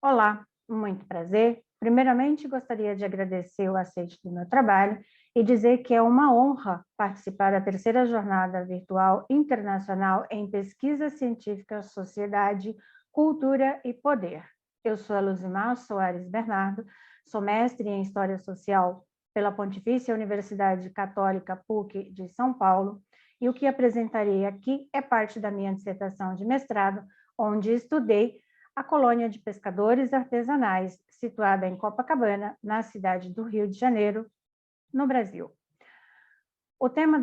Olá, muito prazer. Primeiramente, gostaria de agradecer o aceite do meu trabalho e dizer que é uma honra participar da terceira jornada virtual internacional em pesquisa científica, sociedade, cultura e poder. Eu sou a Luzimar Soares Bernardo, sou mestre em História Social pela Pontifícia Universidade Católica PUC de São Paulo, e o que apresentarei aqui é parte da minha dissertação de mestrado, onde estudei a colônia de pescadores artesanais, situada em Copacabana, na cidade do Rio de Janeiro, no Brasil. O tema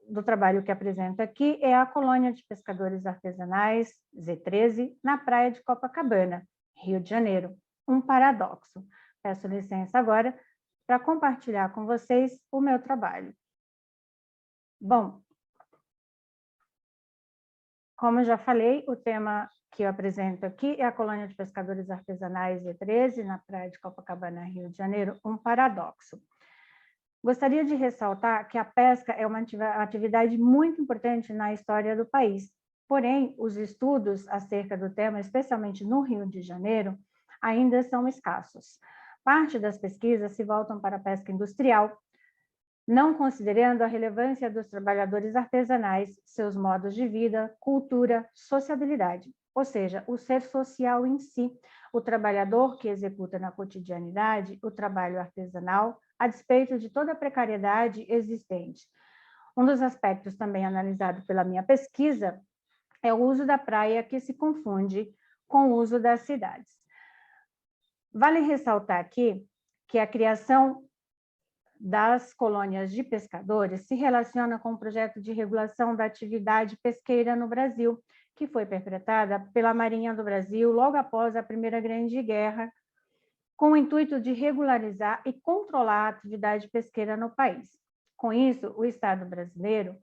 do trabalho que apresento aqui é a colônia de pescadores artesanais, Z13, na praia de Copacabana, Rio de Janeiro. Um paradoxo. Peço licença agora para compartilhar com vocês o meu trabalho. Bom, como eu já falei, o tema que eu apresento aqui é a colônia de pescadores artesanais Z13, na praia de Copacabana, Rio de Janeiro, um paradoxo. Gostaria de ressaltar que a pesca é uma atividade muito importante na história do país, porém, os estudos acerca do tema, especialmente no Rio de Janeiro, ainda são escassos. Parte das pesquisas se voltam para a pesca industrial, não considerando a relevância dos trabalhadores artesanais, seus modos de vida, cultura, sociabilidade, ou seja, o ser social em si, o trabalhador que executa na cotidianidade o trabalho artesanal, a despeito de toda a precariedade existente. Um dos aspectos também analisado pela minha pesquisa é o uso da praia, que se confunde com o uso das cidades. Vale ressaltar aqui que a criação das colônias de pescadores se relaciona com o projeto de regulação da atividade pesqueira no Brasil, que foi perpetrada pela Marinha do Brasil logo após a Primeira Grande Guerra, com o intuito de regularizar e controlar a atividade pesqueira no país. Com isso, o Estado brasileiro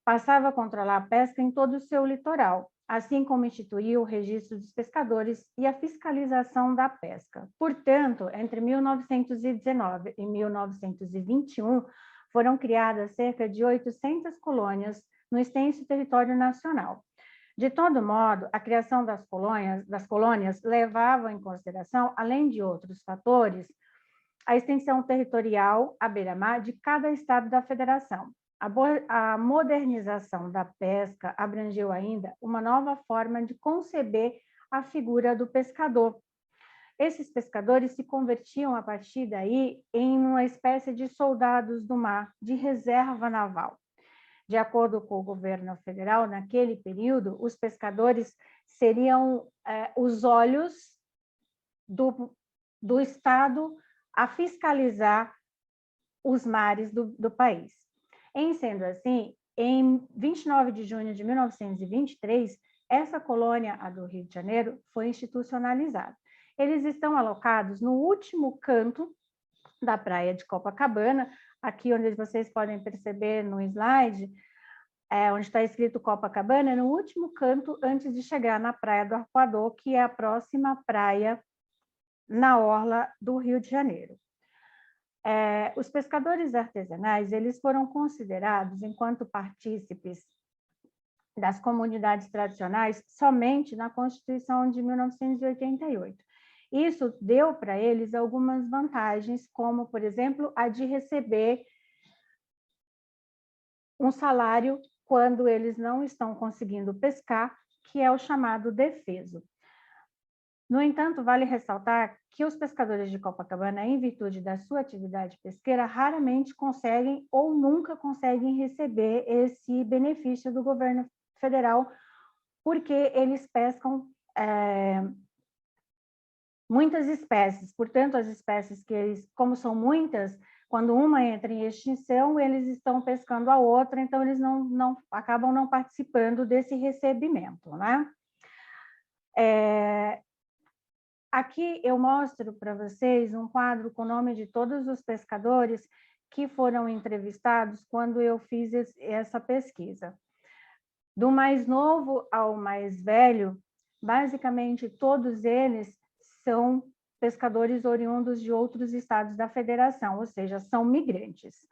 passava a controlar a pesca em todo o seu litoral, assim como instituiu o registro dos pescadores e a fiscalização da pesca. Portanto, entre 1919 e 1921, foram criadas cerca de 800 colônias no extenso território nacional. De todo modo, a criação das colônias levava em consideração, além de outros fatores, a extensão territorial à beira-mar de cada estado da federação. A modernização da pesca abrangeu ainda uma nova forma de conceber a figura do pescador. Esses pescadores se convertiam a partir daí em uma espécie de soldados do mar, de reserva naval. De acordo com o governo federal, naquele período, os pescadores seriam os olhos do Estado a fiscalizar os mares do país. Em sendo assim, em 29 de junho de 1923, essa colônia, a do Rio de Janeiro, foi institucionalizada. Eles estão alocados no último canto da praia de Copacabana, aqui onde vocês podem perceber no slide, onde está escrito Copacabana, no último canto antes de chegar na Praia do Arpoador, que é a próxima praia na orla do Rio de Janeiro. Os pescadores artesanais, eles foram considerados enquanto partícipes das comunidades tradicionais somente na Constituição de 1988. Isso deu para eles algumas vantagens, como, por exemplo, a de receber um salário quando eles não estão conseguindo pescar, que é o chamado defeso. No entanto, vale ressaltar que os pescadores de Copacabana, em virtude da sua atividade pesqueira, raramente conseguem ou nunca conseguem receber esse benefício do governo federal, porque eles pescam muitas espécies. Portanto, as espécies que eles, como são muitas, quando uma entra em extinção, eles estão pescando a outra, então eles acabam não participando desse recebimento, né? Aqui eu mostro para vocês um quadro com o nome de todos os pescadores que foram entrevistados quando eu fiz essa pesquisa. Do mais novo ao mais velho, basicamente todos eles são pescadores oriundos de outros estados da federação, ou seja, são migrantes.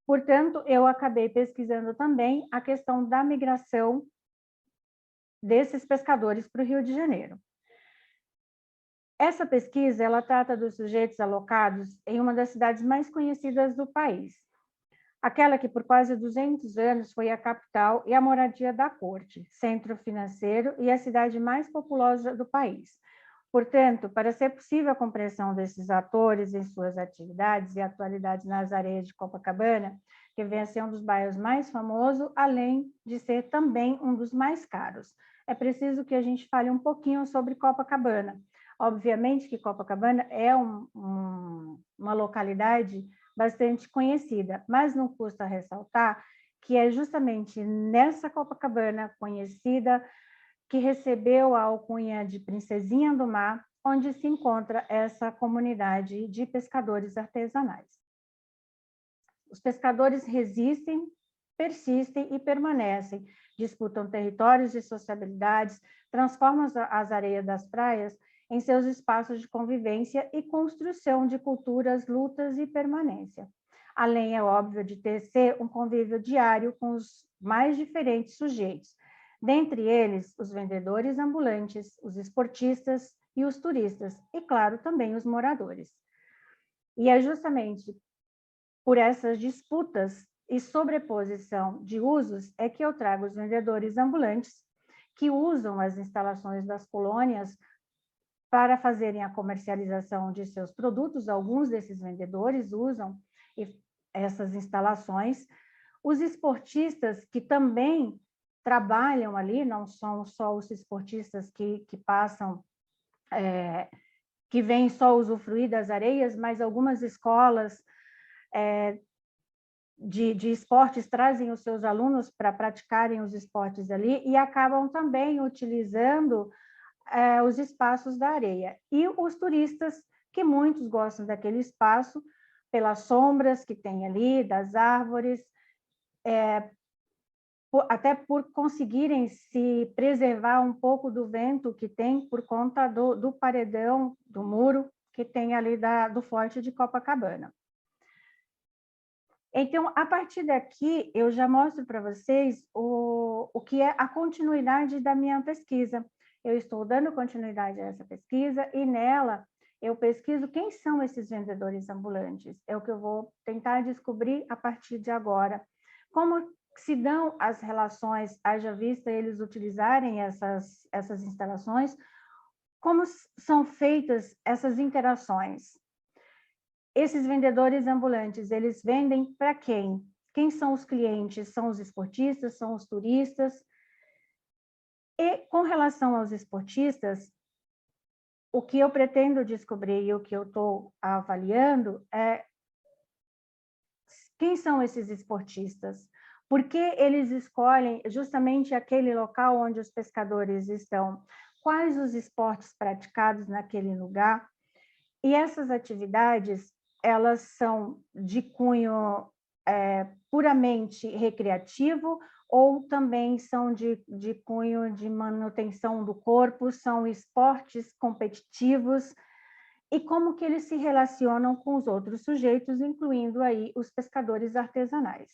Portanto, eu acabei pesquisando também a questão da migração desses pescadores para o Rio de Janeiro. Essa pesquisa, ela trata dos sujeitos alocados em uma das cidades mais conhecidas do país, aquela que por quase 200 anos foi a capital e a moradia da corte, centro financeiro e a cidade mais populosa do país. Portanto, para ser possível a compreensão desses atores em suas atividades e atualidades nas areias de Copacabana, que vem a ser um dos bairros mais famosos, além de ser também um dos mais caros, é preciso que a gente fale um pouquinho sobre Copacabana. Obviamente que Copacabana é uma localidade bastante conhecida, mas não custa ressaltar que é justamente nessa Copacabana conhecida que recebeu a alcunha de Princesinha do Mar, onde se encontra essa comunidade de pescadores artesanais. Os pescadores resistem, persistem e permanecem, disputam territórios e sociabilidades, transformam as areias das praias em seus espaços de convivência e construção de culturas, lutas e permanência. Além, é óbvio, de ser um convívio diário com os mais diferentes sujeitos, dentre eles os vendedores ambulantes, os esportistas e os turistas, e, claro, também os moradores. E é justamente por essas disputas e sobreposição de usos é que eu trago os vendedores ambulantes, que usam as instalações das colônias para fazerem a comercialização de seus produtos. Alguns desses vendedores usam essas instalações. Os esportistas, que também trabalham ali, não são só os esportistas que passam, que vêm só usufruir das areias, mas algumas escolas de esportes trazem os seus alunos para praticarem os esportes ali e acabam também utilizando os espaços da areia. E os turistas, que muitos gostam daquele espaço, pelas sombras que tem ali, das árvores, até por conseguirem se preservar um pouco do vento que tem por conta do paredão, do muro que tem ali do Forte de Copacabana. Então, a partir daqui, eu já mostro para vocês o que é a continuidade da minha pesquisa. Eu estou dando continuidade a essa pesquisa e nela eu pesquiso quem são esses vendedores ambulantes. É o que eu vou tentar descobrir a partir de agora. Como se dão as relações, haja vista eles utilizarem essas instalações, como são feitas essas interações. Esses vendedores ambulantes, eles vendem para quem? Quem são os clientes? São os esportistas, são os turistas? E com relação aos esportistas, o que eu pretendo descobrir e o que eu estou avaliando é quem são esses esportistas? Por que eles escolhem justamente aquele local onde os pescadores estão? Quais os esportes praticados naquele lugar? E essas atividades, elas são de cunho puramente recreativo ou também são de cunho de manutenção do corpo, são esportes competitivos, e como que eles se relacionam com os outros sujeitos, incluindo aí os pescadores artesanais.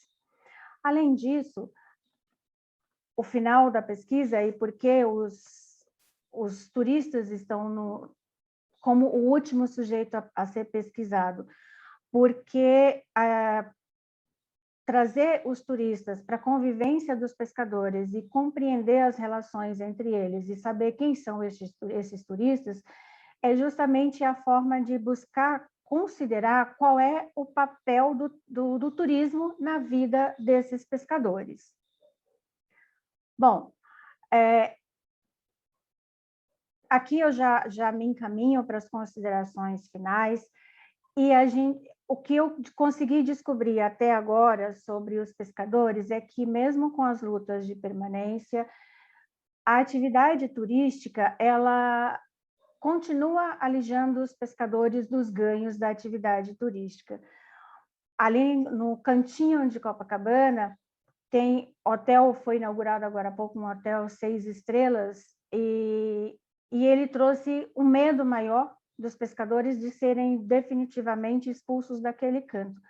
Além disso, o final da pesquisa, e porque os turistas estão como o último sujeito a ser pesquisado, porque trazer os turistas para a convivência dos pescadores e compreender as relações entre eles e saber quem são esses turistas, é justamente a forma de buscar considerar qual é o papel do turismo na vida desses pescadores. Bom, aqui eu já me encaminho para as considerações finais, e o que eu consegui descobrir até agora sobre os pescadores é que, mesmo com as lutas de permanência, a atividade turística, ela continua alijando os pescadores dos ganhos da atividade turística. Ali no cantinho de Copacabana, tem hotel, foi inaugurado agora há pouco um hotel 6 estrelas, e ele trouxe um medo maior dos pescadores de serem definitivamente expulsos daquele canto.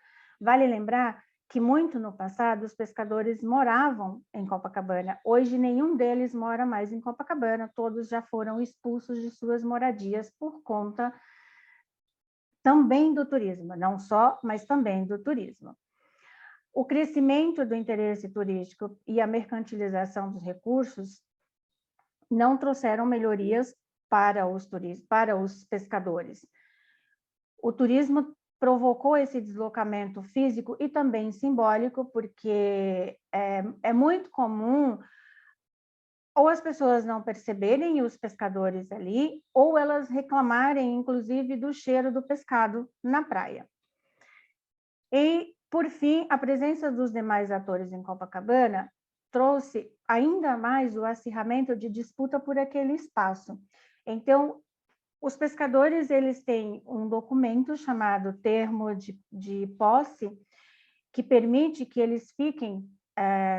Vale lembrar que muito no passado os pescadores moravam em Copacabana. Hoje nenhum deles mora mais em Copacabana, todos já foram expulsos de suas moradias por conta também do turismo, não só, mas também do turismo. O crescimento do interesse turístico e a mercantilização dos recursos não trouxeram melhorias para os pescadores. O turismo provocou esse deslocamento físico e também simbólico, porque é muito comum ou as pessoas não perceberem os pescadores ali, ou elas reclamarem, inclusive, do cheiro do pescado na praia. E, por fim, a presença dos demais atores em Copacabana trouxe ainda mais o acirramento de disputa por aquele espaço. Então, os pescadores, eles têm um documento chamado Termo de Posse, que permite que eles fiquem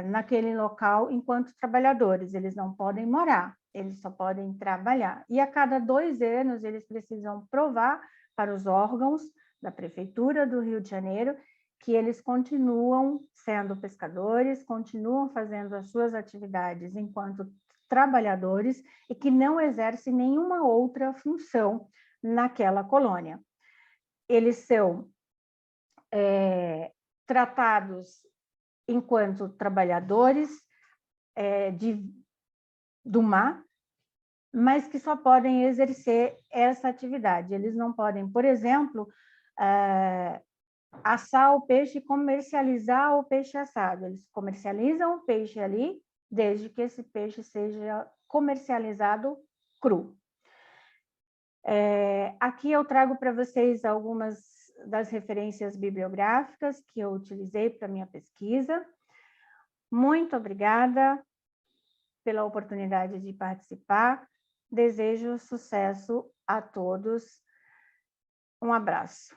naquele local enquanto trabalhadores. Eles não podem morar, eles só podem trabalhar. E a cada 2 anos, eles precisam provar para os órgãos da Prefeitura do Rio de Janeiro que eles continuam sendo pescadores, continuam fazendo as suas atividades enquanto trabalhadores e que não exercem nenhuma outra função naquela colônia. Eles são tratados enquanto trabalhadores do mar, mas que só podem exercer essa atividade. Eles não podem, por exemplo, assar o peixe e comercializar o peixe assado. Eles comercializam o peixe ali, desde que esse peixe seja comercializado cru. Aqui eu trago para vocês algumas das referências bibliográficas que eu utilizei para minha pesquisa. Muito obrigada pela oportunidade de participar. Desejo sucesso a todos. Um abraço.